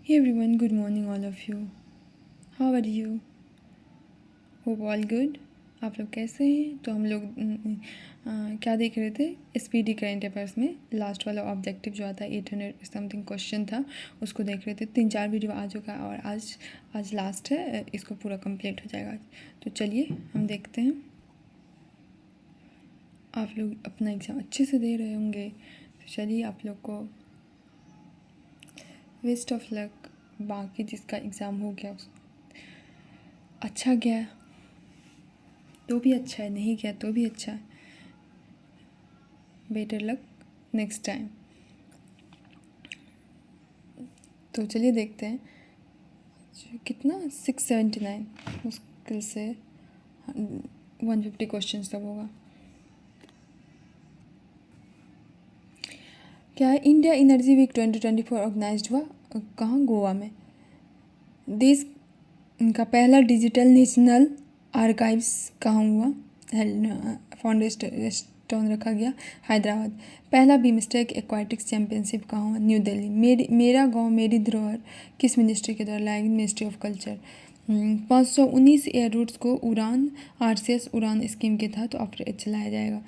Hey everyone, good morning all of you. How are you? Hope all good. आप लोग कैसे हैं? तो हम लोग क्या देख रहे थे, स्पीडी करेंट अफेयर्स में लास्ट वाला ऑब्जेक्टिव जो आता है 800 समथिंग क्वेश्चन था, उसको देख रहे थे। 3-4 वीडियो आ चुका है और आज लास्ट है, इसको पूरा कंप्लीट हो जाएगा। तो चलिए हम देखते हैं। आप लोग अपना एग्ज़ाम अच्छे से दे रहे होंगे, तो चलिए आप लोग को बेस्ट ऑफ लक। बाकी जिसका एग्ज़ाम हो गया अच्छा गया तो भी अच्छा है, नहीं गया तो भी अच्छा है। Better luck next time. तो चलिए देखते हैं कितना 679 मुश्किल से 150 क्वेश्चन तक होगा। क्या है, इंडिया एनर्जी वीक 2024 ऑर्गेनाइज्ड हुआ कहाँ? गोवा में। देश का पहला डिजिटल नेशनल आर्काइव्स कहाँ हुआ? फाउंडेशन रखा गया हैदराबाद। पहला बीमस्टेक एक्वाटिक्स चैम्पियनशिप कहाँ हुआ? न्यू दिल्ली। मेरा गांव मेरी धरोहर किस मिनिस्ट्री के द्वारा लाया गया? Ministry of culture. 519 air routes को उड़ान RCS उड़ान स्कीम के तहत ऑपरेट चलाया जाएगा।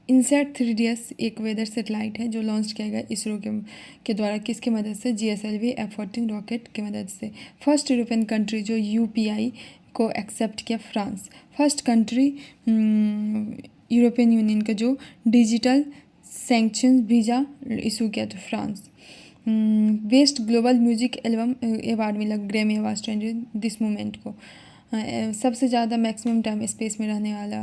इनसैट 3DS एक वेदर सेटेलाइट है जो लॉन्च किया गया इसरो के द्वारा, किसकी मदद से? GSLV F-14 रॉकेट की मदद से। फर्स्ट यूरोपियन कंट्री जो UPI को एक्सेप्ट किया? France. First country European union का जो डिजिटल सैंक्शन वीज़ा इशू किया तो France. Best global music album award मिला ग्रैमी अवार्ड 20 दिस मोमेंट को। सबसे ज़्यादा मैक्सिमम टाइम स्पेस में रहने वाला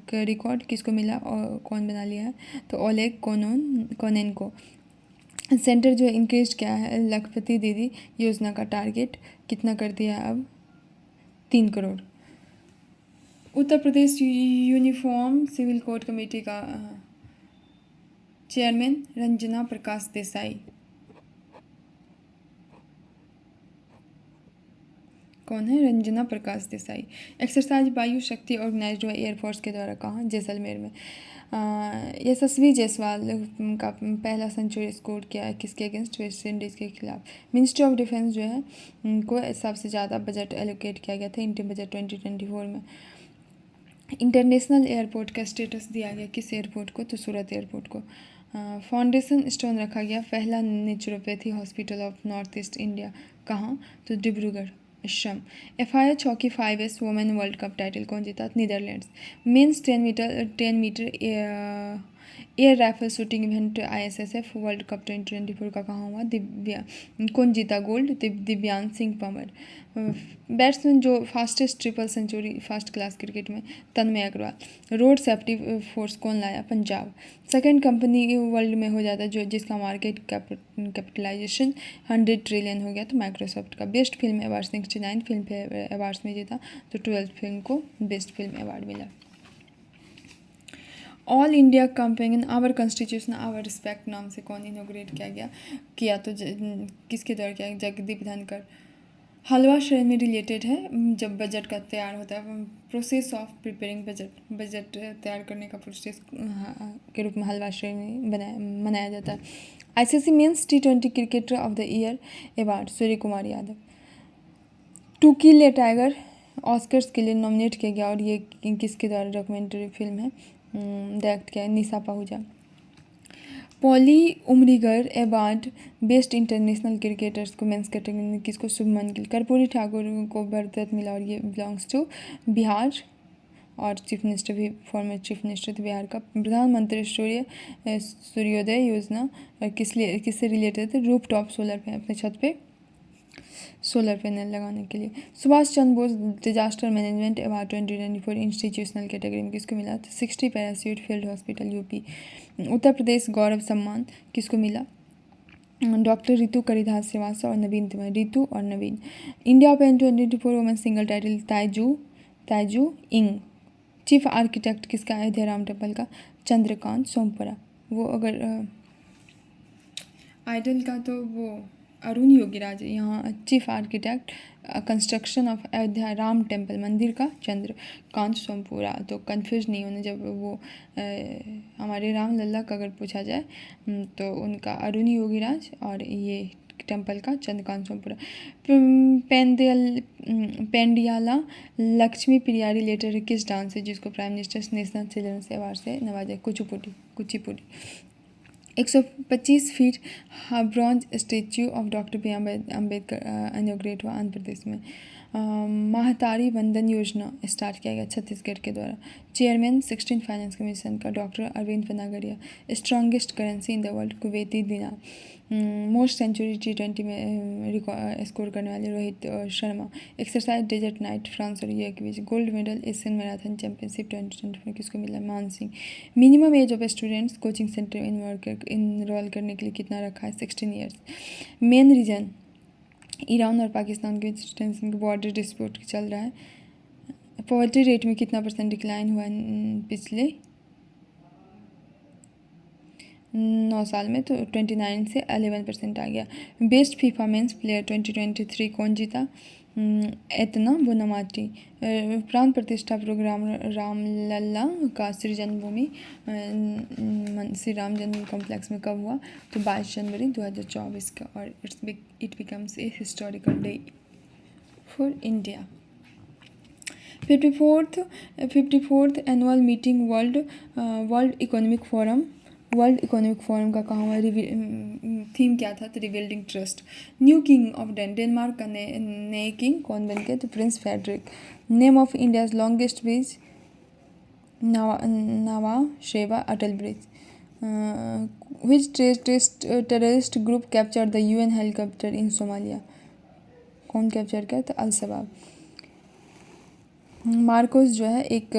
का रिकॉर्ड किसको मिला और कौन बना लिया है? तो ओलेग कोनेन को। सेंटर जो है इंक्रीज क्या है? लखपति दीदी योजना का टारगेट कितना कर दिया है अब? 3 crore. Uttar Pradesh uniform civil code committee का चेयरमैन रंजना प्रकाश देसाई। कौन है? रंजना प्रकाश देसाई। एक्सरसाइज वायु शक्ति ऑर्गेनाइज्ड हुआ एयरफोर्स के द्वारा कहाँ? जैसलमेर में। यशस्वी जायसवाल का पहला सेंचुरी स्कोर किया है किसके अगेंस्ट? वेस्ट इंडीज़ के खिलाफ। मिनिस्ट्री ऑफ डिफेंस जो है को सबसे ज़्यादा बजट एलोकेट किया गया था इंडियन बजट 2024 में। इंटरनेशनल एयरपोर्ट का स्टेटस दिया गया किस एयरपोर्ट को? तो सूरत एयरपोर्ट को। फाउंडेशन स्टोन रखा गया पहला naturopathy hospital of North East India कहाँ? तो डिब्रूगढ़ श्रम। FIH hockey 5S women world cup title कौन जीता? Netherlands. Men's 10 metre air rifle shooting event ISSF world cup 2024 का कहाँ हुआ? दिव्या कौन जीता गोल्ड? दिव्यांश सिंह पंवर। बैट्समैन जो fastest triple century first class cricket में? Tanmay Agarwal. Road safety force कौन लाया? पंजाब। सेकंड कंपनी वर्ल्ड में हो जाता है जो जिसका मार्केट कैपिटलाइजेशन 100 ट्रिलियन हो गया तो माइक्रोसॉफ्ट का। Best film award 69 Filmfare awards में जीता तो 12th फिल्म को बेस्ट फिल्म अवार्ड मिला। All India campaign our constitution our respect नाम से कौन इनोग्रेट किया तो किसके द्वारा किया? जगदीप धनखड़। हलवा श्रेणी में रिलेटेड है जब बजट का तैयार होता है। प्रोसेस ऑफ प्रिपेयरिंग बजट तैयार करने का प्रोसेस के रूप में हलवा श्रेणी मनाया जाता है। ICC men's T20 cricketer of the year award Suryakumar Yadav. To kill a tiger Oscars के लिए नॉमिनेट किया गया और ये किसके द्वारा डॉक्यूमेंट्री फिल्म है डायरेक्ट किया है? Nisha Pahuja. Polly Umrigar award best international cricketers को मेंस कैटेगरी में किसको? शुभमन गिल। कर्पूरी ठाकुर को भारत मिला और ये बिलोंग्स टू बिहार और चीफ मिनिस्टर भी फॉर्मर चीफ मिनिस्टर थे बिहार का। प्रधानमंत्री सूर्योदय योजना किससे रिलेटेड थे? रूफ टॉप सोलर पे अपने छत पे सोलर पैनल लगाने के लिए। Subhash Chandra Bose disaster management award 2024 institutional category में किसको मिला? तो 60 parachute field hospital UP। Uttar Pradesh Gaurav Samman किसको मिला? डॉक्टर रितु करिदास श्रीवास्तव और नवीन तिवारी। रितु और Naveen. India Open 2024 women singles title Tai Tzu Ying. Chief architect किसका? अयोध्या राम टेम्पल का चंद्रकांत सोमपुरा। वो अगर आइडल का तो वो अरुण योगीराज। यहाँ chief architect construction of Ayodhya Ram temple मंदिर का चंद्रकांत सोमपुरा। तो कंफ्यूज नहीं होने जब वो हमारे राम लल्ला का अगर पूछा जाए तो उनका अरुण योगीराज और ये टेम्पल का चंद्रकांत सोमपुरा। पेंडियाला लक्ष्मी प्रिया रिलेटेड किस डांस है जिसको prime minister national children's award से नवाजा? Kuchipudi. 125 feet bronze statue of doctor B Ambedkar inaugurate हुआ आंध्र प्रदेश में। महातारी वंदन योजना स्टार्ट किया गया छत्तीसगढ़ के द्वारा। चेयरमैन 16 फाइनेंस कमीशन का doctor Arvind Panagariya. Strongest currency in the world Kuwaiti dinar. Most century T20 में स्कोर करने वाले Rohit Sharma. Exercise desert knight France और यूए के बीच। Gold medal Asian marathon championship 2024 किसको मिला? Maan Singh. Minimum age of students coaching centre enrol करने के लिए कितना रखा है? 16 ईयर्स। मेन रीजन ईरान और पाकिस्तान के बीच टेंशन बॉर्डर डिस्प्यूट चल रहा है। पॉवर्टी रेट में कितना % डिक्लाइन हुआ है पिछले 9 साल में? तो 29 से 11% आ गया। बेस्ट फीफा मेंस प्लेयर 2023 कौन जीता? एतना बोनामाटी। प्राण प्रतिष्ठा प्रोग्राम रामलला का श्री जन्मभूमि श्री राम जन्म कॉम्प्लेक्स में कब हुआ? तो 22 जनवरी 2024 का। और it becomes a historical day for India. 54th annual meeting World economic Forum का कहाँ हुआ? थीम क्या था? तो rebuilding trust. New king of Denmark का नए किंग कौन बन गए? तो prince Frederik. Name of India's longest bridge? Nhava Sheva Atal bridge. Which terrorist group capture the UN helicopter in Somalia? कौन कैप्चर किया? तो अल शबाब। मार्कोस जो है एक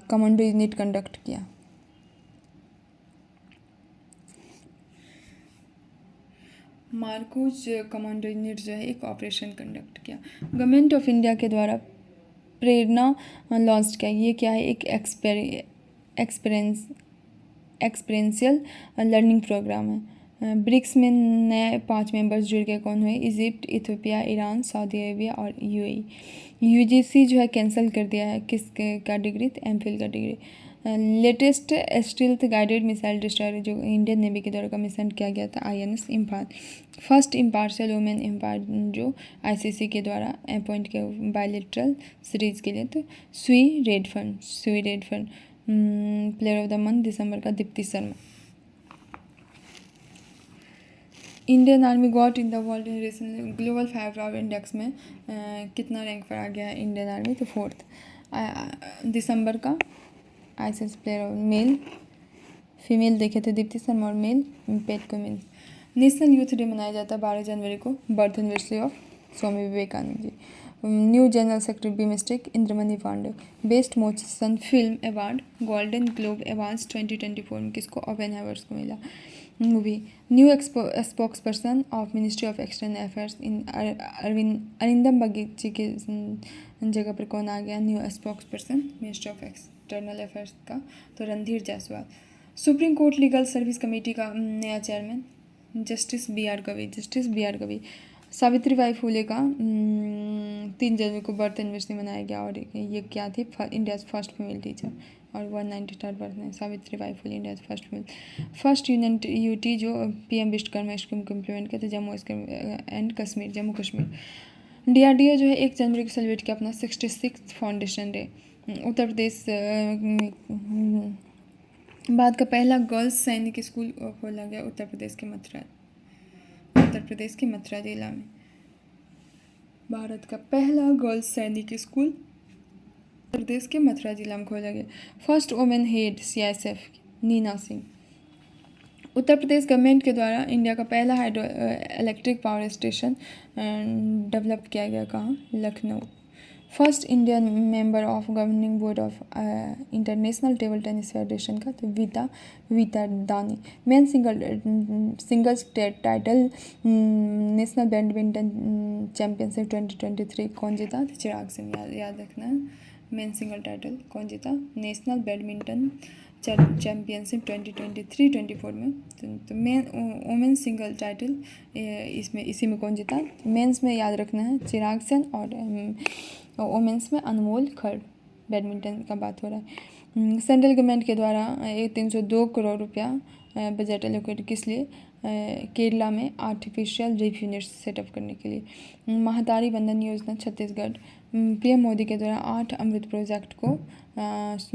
कमांडो यूनिट कंडक्ट किया। मार्कोस कमांडो यूनिट जो है एक ऑपरेशन कंडक्ट किया। गवर्नमेंट ऑफ इंडिया के द्वारा प्रेरणा लॉन्च किया। ये क्या है? एक एक्सपीरियंशियल लर्निंग प्रोग्राम है। ब्रिक्स में नए 5 मेंबर्स जुड़ के कौन हुए? Egypt, Ethiopia, Iran, Saudi Arabia और UAE। UGC जो है कैंसिल कर दिया है किस का डिग्री? MPhil का degree. Latest stealth guided missile destroyer जो इंडियन नेवी के द्वारा कमीशन किया गया था INS Imphal. First impartial women umpire जो ICC के द्वारा अपॉइंट किया बायलेटरल सीरीज के लिए। तो Sue Redfern. Player of the month दिसंबर का Deepti Sharma. Indian army got in the world global fire power index में कितना रैंक पर आ गया है इंडियन आर्मी? तो 4th। दिसंबर का ICC player of male female देखे थे दीप्ति शर्मा और male Pat Cummins. National youth day मनाया जाता है 12 जनवरी को। Birth anniversary of Swami Vivekananda ji. New general secretary BIMSTEC Indra पांडे। Best motion film award golden globe awards 2024 में किसको? ओपेनहाइमर को मिला। Movie. New spokesperson of ministry of external affairs इन अरिंदम बगीची के जगह पर कौन आ गया? New spokes person ministry of external affairs का? तो Randhir Jaiswal. Supreme court legal service committee का नया chairman justice B R Gavai. Savitribai Phule का 3 जनवरी को बर्थ एनिवर्सरी मनाया गया। और ये क्या थी? India's first female teacher. और 193rd बर्थ में Savitribai Phule India's first female. First union UT जो PM विश्वकर्मा स्कीम को इम्प्लीमेंट किया था जम्मू कश्मीर। DRDO जो है 1 जनवरी को सेलिब्रेट किया अपना 66th foundation day. Uttar Pradesh बाद का पहला गर्ल्स सैनिक स्कूल खोला गया उत्तर प्रदेश के मथुरा जिला में। भारत का पहला गर्ल्स सैनिक स्कूल उत्तर प्रदेश के मथुरा जिला में खोला गया। First women head CISF Neena Singh. Uttar Pradesh government के द्वारा इंडिया का पहला hydro electric power station develop किया गया कहाँ? Lucknow. First Indian member of governing board of international table tennis federation का? तो Vita Dani. Men singles title national badminton championship 2023 कौन जीता? तो चिराग सिंह। याद रखना है मेन सिंगल टाइटल कौन जीता? नेशनल बैडमिंटन चैम्पियनशिप 2023-24 में। तो मेन वुमेन सिंगल टाइटल इसी में कौन जीता? मेंस में याद रखना है चिराग सेन और वुमेंस में अनमोल खर। बैडमिंटन का बात हो रहा है। सेंट्रल गवर्नमेंट के द्वारा 302 करोड़ रुपया बजट एलोकेट किस लिए? केरला में आर्टिफिशियल रिफ यूनिट्स सेटअप करने के लिए। महातारी बंधन योजना छत्तीसगढ़, पीएम मोदी के द्वारा 8 अमृत प्रोजेक्ट को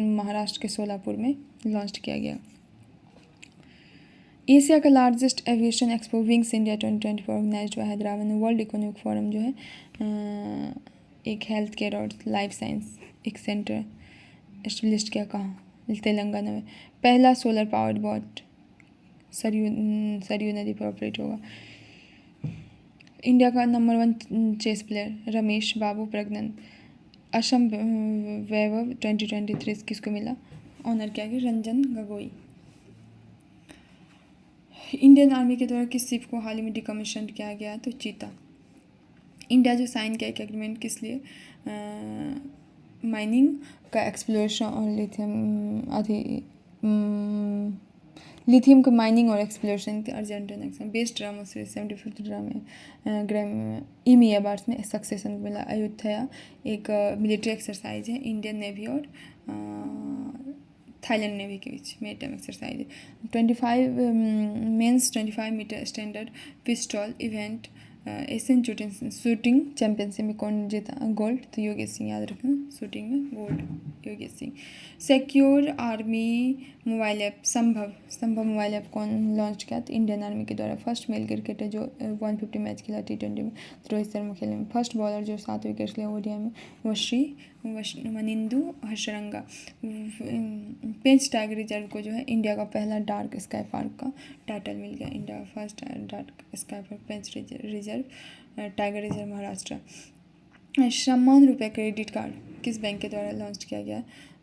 महाराष्ट्र के सोलापुर में लॉन्च किया गया। एशिया का largest aviation expo wings India 2024 organised by Hyderabad में वर्ल्ड इकोनॉमिक फोरम जो है एक हेल्थ केयर और लाइफ साइंस एक सेंटर एस्टेब्लिश किया। कहाँ? तेलंगाना में। पहला सोलर पावर्ड बोट सरयू नदी पर ऑपरेट होगा। इंडिया का नंबर 1 चेस प्लेयर रमेश बाबू प्रज्ञन असम वैभव 2023 किसको मिला? ऑनर किया गया रंजन गोगोई। इंडियन आर्मी के द्वारा किस शिप को हाल ही में डिकमीशन किया गया? तो चीता। इंडिया जो साइन किया एक एग्रीमेंट किस लिए? माइनिंग का एक्सप्लोरेशन और लिथियम का माइनिंग और exploration Argentina exam best drama series 75 drama ग्राम इमी अवार्ड्स में सक्सेसन मिला। अयोध्या एक मिलिट्री एक्सरसाइज है इंडियन नेवी और थाईलैंड नेवी के बीच मेरिटाइम एक्सरसाइज है। 25 men's 25 metre standard pistol event Asian shooting championship में कौन जीता? गोल्ड। तो योगेश सिंह याद रखना, शूटिंग में gold Yogesh Singh. Secure army mobile app संभव मोबाइल ऐप कौन लॉन्च किया? तो इंडियन आर्मी के द्वारा। फर्स्ट मेल क्रिकेटर जो 150 मैच खेला T20 में तो रोहित शर्मा खेले में। फर्स्ट बॉलर जो 7 विकेट लिया ओडीआई में वो मनिंदु हर्षरंगा। पेंच टाइगर रिजर्व को जो है इंडिया का पहला डार्क स्काई पार्क का टाइटल मिल गया। इंडिया का फर्स्ट डार्क स्काई पार्क पेंच रिजर्व टाइगर रिजर्व महाराष्ट्र। सम्मान रुपये क्रेडिट कार्ड किस बैंक के द्वारा लॉन्च किया गया?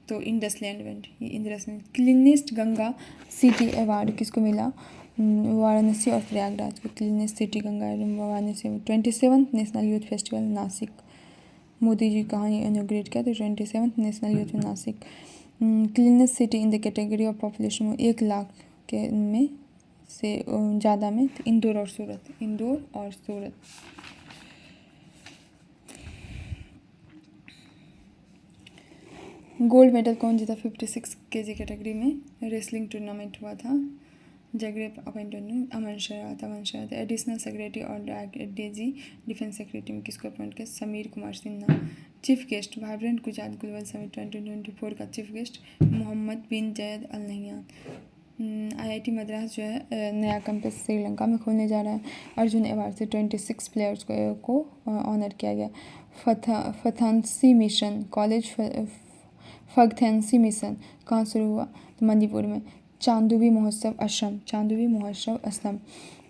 तो इंडसलैंड बैंक। ये IndusInd. Cleanest Ganga city award किसको मिला? वाराणसी और प्रयागराज को। Cleanest city Ganga Varanasi. 27th national youth festival Nashik. Modi ji कहाँ इनोग्रेट किया? तो 27th नेशनल यूथ में Nashik. Cleanest city in the category of population में 1 लाख के में से ज़्यादा में तो इंदौर और सूरत। गोल्ड मेडल कौन जीता? 56 kg कैटेगरी में रेसलिंग टूर्नामेंट हुआ था। जगरेब अपॉइंटमेंट अमन शरावत। एडिशनल सेक्रेटरी और डीजी डिफेंस सेक्रेटरी में किसको अपॉइंट किया? Sameer Kumar Sinha. Chief guest vibrant Gujarat global summit 2024 का चीफ गेस्ट मोहम्मद बिन जयद अल नहियान। IIT मद्रास जो है नया कैंपस श्रीलंका में खोलने जा रहा है। अर्जुन अवार्ड से 26 प्लेयर्स को ऑनर किया गया। Fathansi mission college Fagthansi mission कहाँ शुरू हुआ? तो मणिपुर में। Chandubi Mahotsav Assam.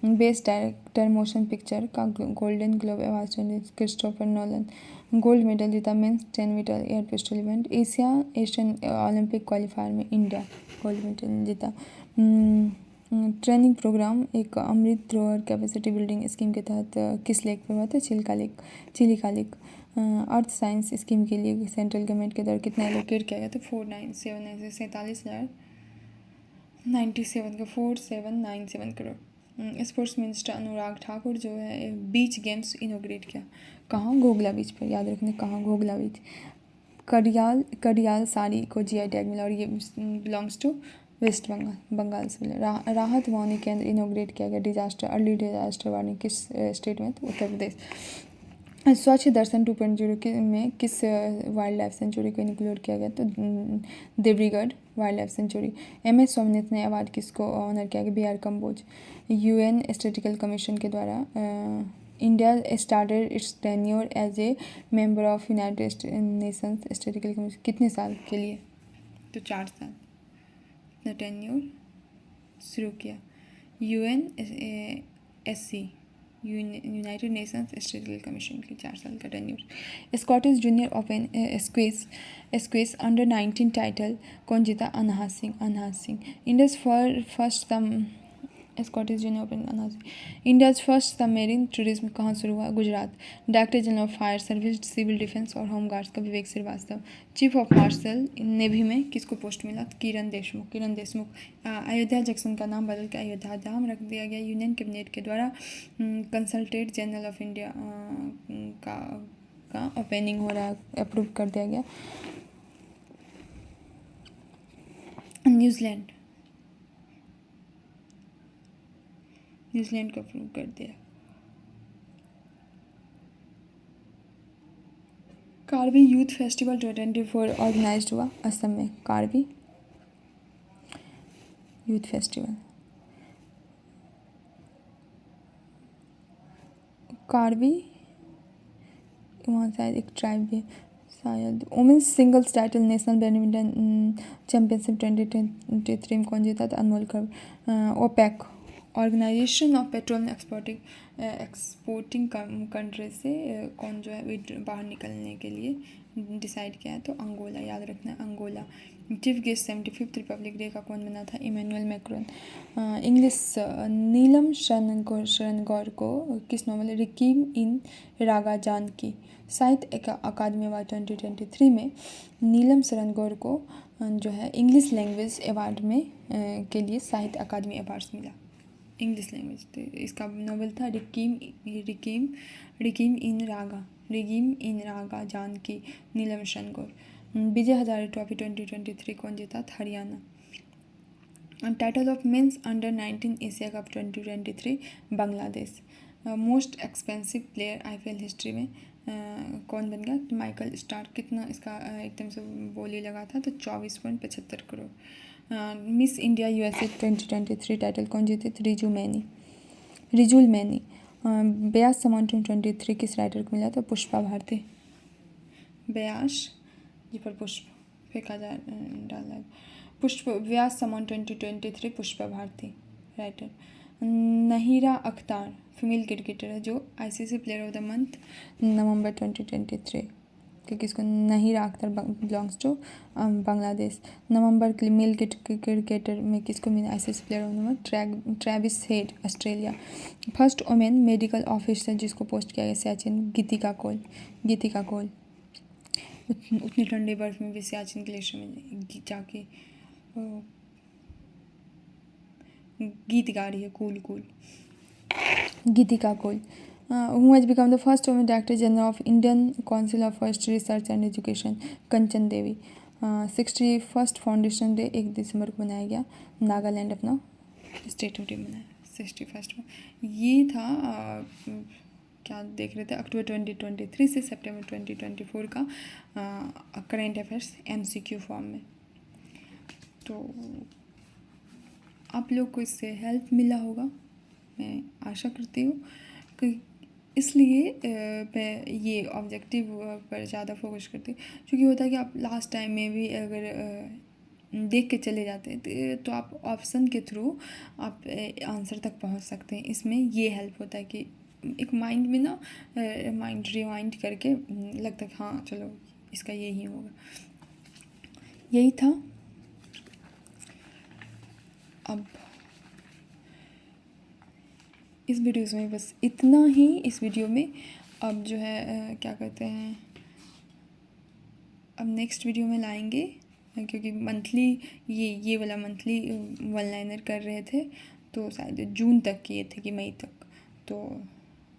Best director motion picture का golden globe award Christopher Nolan. Gold medal जीता men's 10 metre air pistol event. Asian Olympic qualifier में इंडिया गोल्ड मेडल जीता। ट्रेनिंग प्रोग्राम एक अमृत धरोहर कैपेसिटी बिल्डिंग स्कीम के तहत किस लेक पर हुआ था? Chilika lake. Earth science scheme के लिए सेंट्रल गवर्नमेंट के द्वारा कितना एलोकेट किया गया? तो 4797 करोड़। स्पोर्ट्स मिनिस्टर अनुराग ठाकुर जो है बीच गेम्स इनोग्रेट किया। कहाँ? घोघला बीच पर। याद रखने कहाँ? घोघला बीच। कड़ियाल साड़ी को GI टैग मिला और ये बिलोंग्स टू वेस्ट बंगाल से मिला। राहत वार्नी केंद्र इनोग्रेट किया गया। अर्ली डिजास्टर वार्निंग किस स्टेट में? तो उत्तर प्रदेश। स्वच्छ दर्शन 2.0 में किस वाइल्ड लाइफ सेंचुरी को इंक्लूड किया गया? तो Deorigarh wild life sanctuary. MS Swaminathan award किसको ऑनर किया गया? BR Kamboj. UN statistical commission के द्वारा India started its tenure as a member of United Nations statistical commission कितने साल के लिए? तो 4 साल अपना टेन्योर शुरू किया। UNSC United Nations statistical commission के 4 साल का tenure. Scottish junior open squash under nineteen title कौन जीता? Anahat Singh. India's first Scottish junior open Anahat Singh. India's first submarine tourism कहाँ शुरू हुआ? Gujarat. Director general of fire service civil defence और होम गार्ड्स का Vivek Srivastava. Chief of marshal navy में किसको पोस्ट मिला? किरण देशमुख। अयोध्या जंक्शन का नाम बदल के अयोध्या धाम रख दिया गया। यूनियन कैबिनेट के द्वारा कंसल्टेट जनरल ऑफ इंडिया का ओपनिंग हो रहा है, अप्रूव कर दिया गया। न्यूजीलैंड न्यूजीलैंड को अप्रूव कर दिया। कार्बी यूथ फेस्टिवल 2024 ऑर्गेनाइज्ड हुआ असम में। कार्बी यूथ फेस्टिवल, कार्बी वहाँ शायद एक ट्राइब भी है शायद। Women's singles title national badminton championship 2023 में कौन जीता था? Anmol Kharb. OPEC organisation of petrol exporting country से कौन जो है बाहर निकलने के लिए डिसाइड किया है? तो अंगोला, याद रखना है Angola. Chief guest 75th republic day का कौन बना था? Emmanuel Macron. English Neelam Sharan Gaur को किस novel requiem in raga Janaki Sahitya Akademi award 2023 में नीलम शरणगौर को जो है इंग्लिश लैंग्वेज अवार्ड में के लिए साहित्य अकादमी अवार्ड्स मिला। इंग्लिश लैंग्वेज तो इसका नॉवल था requiem in raga Janaki, Neelam Sharan Gaur. Vijay Hazare trophy 2023 कौन जीता था? Haryana. Title of men's under 19 Asia cup 2023 Bangladesh. Most expensive player IPL history में कौन बन गया? Michael Starc. कितना इसका एकदम से बोली लगा था? तो 24.75 crore. Miss India USA 2023 title कौन जीते थे? रिजुल मैनी। ब्यास समान 2023 किस राइटर को मिला था? पुष्पा भारती। ब्यास जी पर पुष्प फेंका जा डाला है। पुष्प Vyas Samman 2023 Pushpa Bharti writer. Nahira Akhtar female cricketer है जो ICC player of the month नवंबर 2023 क्योंकि इसको नहीरा अख्तर बिलोंग्स टू बांग्लादेश। नवंबर के मेल क्रिकेटर में किसको मिला ICC player of the month? Travis Head Australia. First women medical officer जिसको पोस्ट किया गया सियाचिन, गीतिका कौल। उतनी ठंडे बर्फ में भी सियाचिन ग्लेशियर में जाके गीत गा रही है कूल। Geetika Kaul. Who has become the first women director general of Indian council of forest research and education? Kanchan Devi. 61st foundation day 1 दिसंबर को मनाया गया। नागालैंड अपना स्टेट डे मनाया 61st में। ये था क्या देख रहे थे? अक्टूबर 2023 से सितंबर 2024 का करेंट अफेयर्स एमसीक्यू फॉर्म में। तो आप लोग को इससे हेल्प मिला होगा मैं आशा करती हूँ कि इसलिए मैं ये ऑब्जेक्टिव पर ज़्यादा फोकस करती हूँ क्योंकि होता है कि आप लास्ट टाइम में भी अगर देख के चले जाते हैं तो आप ऑप्शन के थ्रू आप आंसर तक पहुंच सकते हैं। इसमें ये हेल्प होता है कि एक माइंड में ना माइंड रिवाइंड करके लगता है हाँ चलो इसका यही होगा। यही था। अब इस वीडियोज़ में बस इतना ही। इस वीडियो में अब जो है क्या कहते हैं, अब नेक्स्ट वीडियो में लाएंगे क्योंकि मंथली ये वाला मंथली वन लाइनर कर रहे थे तो शायद जून तक किए थे कि मई तक, तो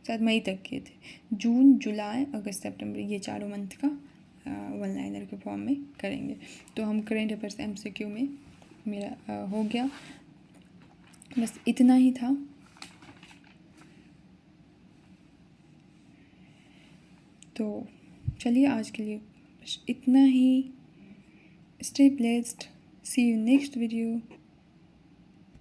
शायद मई तक किए थे। जून, जुलाई, अगस्त, सितंबर ये चारों मंथ का वन लाइनर के फॉर्म में करेंगे। तो हम करेंट अफेयर्स एमसीक्यू में मेरा हो गया। बस इतना ही था। तो चलिए आज के लिए बस इतना ही। Stay blessed, see you next video.